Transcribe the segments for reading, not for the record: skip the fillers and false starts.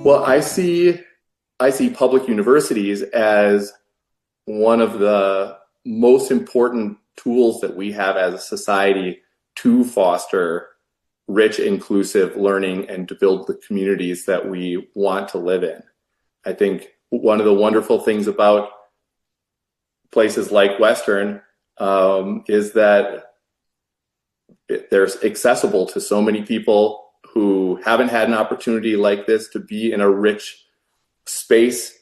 Well, I see public universities as one of the most important tools that we have as a society to foster rich, inclusive learning and to build the communities that we want to live in. I think one of the wonderful things about places like Western is that they're accessible to so many people who haven't had an opportunity like this to be in a rich space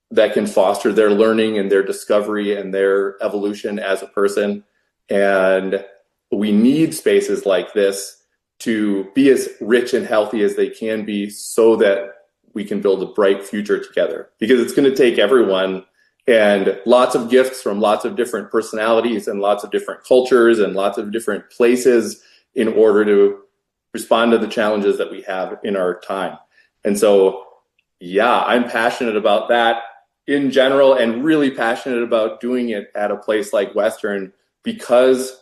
that can foster their learning and their discovery and their evolution as a person. And we need spaces like this to be as rich and healthy as they can be so that we can build a bright future together. Because it's going to take everyone and lots of gifts from lots of different personalities and lots of different cultures and lots of different places in order to respond to the challenges that we have in our time. And so, yeah, I'm passionate about that in general and really passionate about doing it at a place like Western because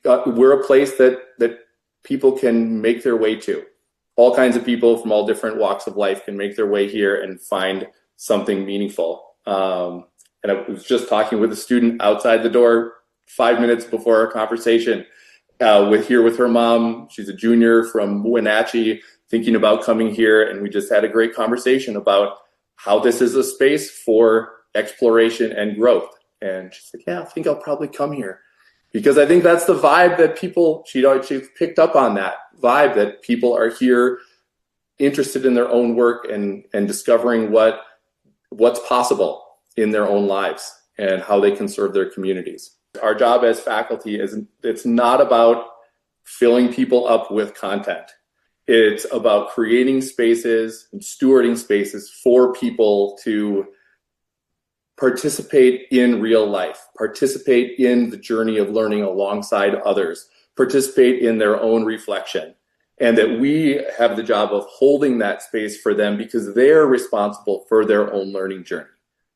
we're a place that people can make their way to. All kinds of people from all different walks of life can make their way here and find something meaningful. And I was just talking with a student outside the door 5 minutes before our conversation with her mom. She's a junior from Wenatchee, thinking about coming here. And we just had a great conversation about how this is a space for exploration and growth. And she's like, yeah, I think I'll probably come here. Because I think that's the vibe that people, she picked up on that vibe that people are here interested in their own work and discovering what's possible in their own lives and how they can serve their communities. Our job as faculty it's not about filling people up with content. It's about creating spaces and stewarding spaces for people to participate in real life, participate in the journey of learning alongside others, participate in their own reflection, and that we have the job of holding that space for them because they're responsible for their own learning journey.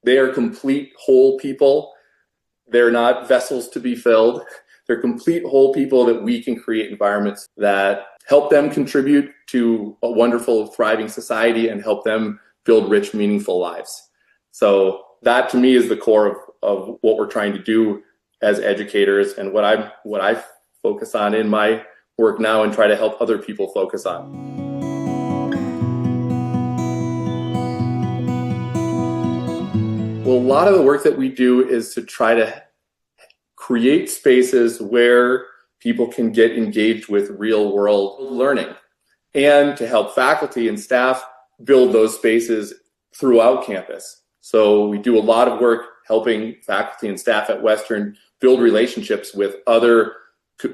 They are complete whole people. They're not vessels to be filled. They're complete whole people that we can create environments that help them contribute to a wonderful, thriving society and help them build rich, meaningful lives. So that to me is the core of what we're trying to do as educators and what I focus on in my work now and try to help other people focus on. Well, a lot of the work that we do is to try to create spaces where people can get engaged with real world learning and to help faculty and staff build those spaces throughout campus. So we do a lot of work helping faculty and staff at Western build relationships with other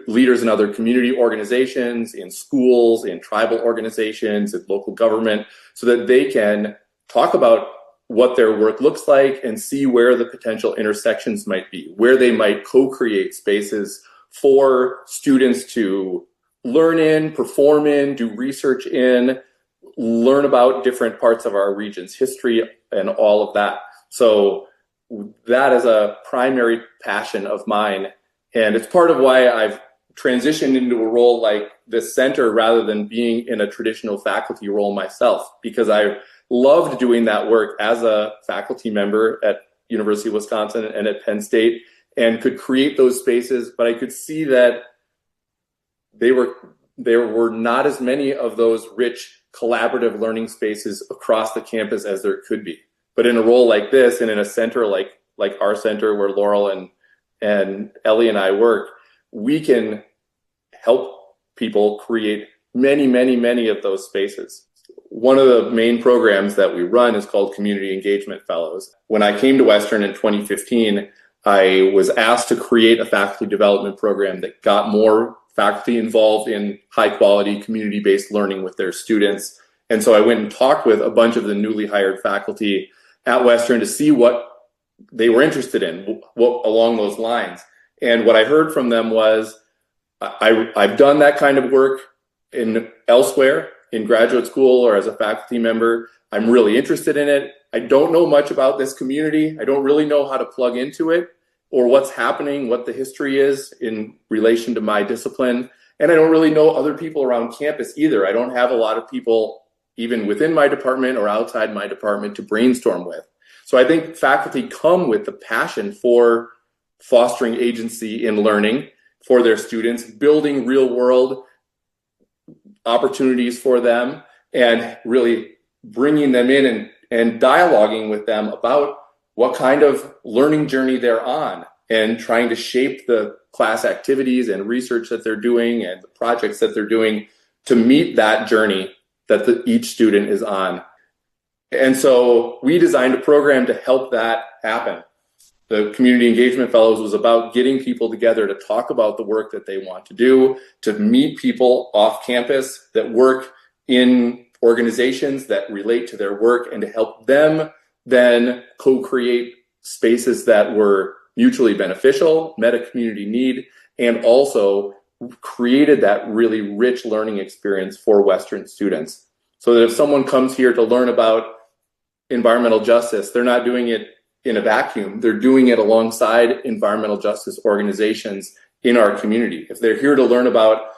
leaders in other community organizations, in schools, in tribal organizations, in local government, so that they can talk about what their work looks like and see where the potential intersections might be, where they might co-create spaces for students to learn in, perform in, do research in, learn about different parts of our region's history and all of that. So that is a primary passion of mine. And it's part of why I've transitioned into a role like this center rather than being in a traditional faculty role myself, because I loved doing that work as a faculty member at University of Wisconsin and at Penn State and could create those spaces, but I could see that there were not as many of those rich collaborative learning spaces across the campus as there could be. But in a role like this and in a center like our center where Laurel and Ellie and I work, we can help people create many, many, many of those spaces. One of the main programs that we run is called Community Engagement Fellows. When I came to Western in 2015, I was asked to create a faculty development program that got more faculty involved in high quality community-based learning with their students. And so I went and talked with a bunch of the newly hired faculty at Western to see what they were interested in, what along those lines. And what I heard from them was, I've done that kind of work elsewhere in graduate school or as a faculty member. I'm really interested in it. I don't know much about this community. I don't really know how to plug into it or what's happening, what the history is in relation to my discipline. And I don't really know other people around campus either. I don't have a lot of people even within my department or outside my department, to brainstorm with. So I think faculty come with the passion for fostering agency in learning for their students, building real world opportunities for them, and really bringing them in and dialoguing with them about what kind of learning journey they're on, and trying to shape the class activities and research that they're doing and the projects that they're doing to meet that journey that each student is on. And so we designed a program to help that happen. The Community Engagement Fellows was about getting people together to talk about the work that they want to do, to meet people off campus that work in organizations that relate to their work, and to help them then co-create spaces that were mutually beneficial, met a community need, and also created that really rich learning experience for Western students. So that if someone comes here to learn about environmental justice, they're not doing it in a vacuum. They're doing it alongside environmental justice organizations in our community. If they're here to learn about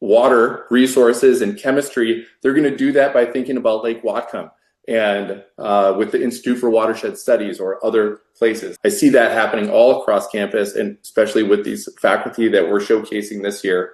water resources and chemistry, they're going to do that by thinking about Lake Whatcom and with the Institute for Watershed Studies or other places. I see that happening all across campus, and especially with these faculty that we're showcasing this year.